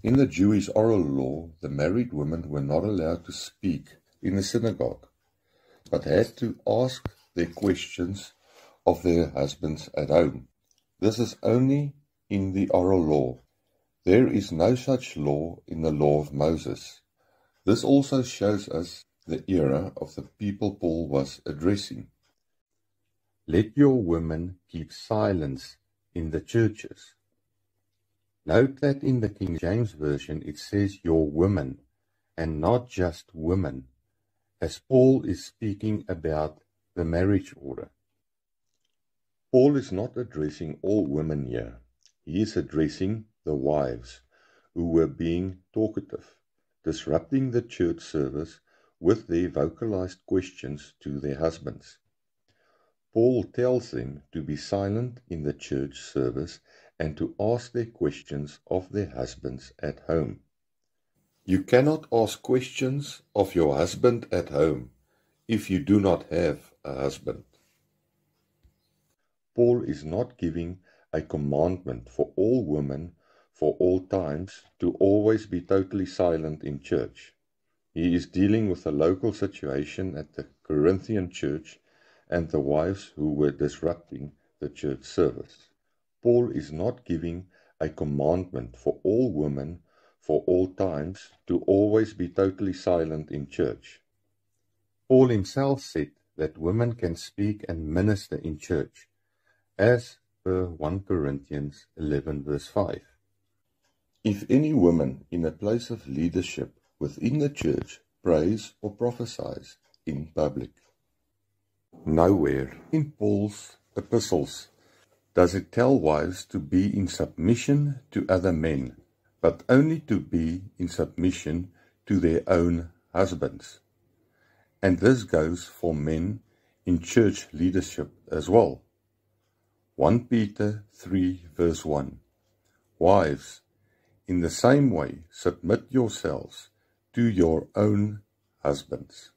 In the Jewish oral law, the married women were not allowed to speak in the synagogue, but had to ask their questions of their husbands at home. This is only in the oral law. There is no such law in the law of Moses. This also shows us the era of the people Paul was addressing. Let your women keep silence in the churches. Note that in the King James Version it says your women, and not just women, as Paul is speaking about the marriage order. Paul is not addressing all women here. He is addressing the wives who were being talkative, disrupting the church service with their vocalized questions to their husbands. Paul tells them to be silent in the church service and to ask their questions of their husbands at home. You cannot ask questions of your husband at home if you do not have a husband. Paul is not giving a commandment for all women for all times to always be totally silent in church. He is dealing with the local situation at the Corinthian church and the wives who were disrupting the church service. Paul is not giving a commandment for all women for all times to always be totally silent in church. Paul himself said that women can speak and minister in church, as per 1 Corinthians 11 verse 5. If any woman in a place of leadership within the church prays or prophesies in public. Nowhere in Paul's epistles does it tell wives to be in submission to other men, but only to be in submission to their own husbands. And this goes for men in church leadership as well. 1 Peter 3 verse 1. Wives, in the same way, submit yourselves to your own husbands.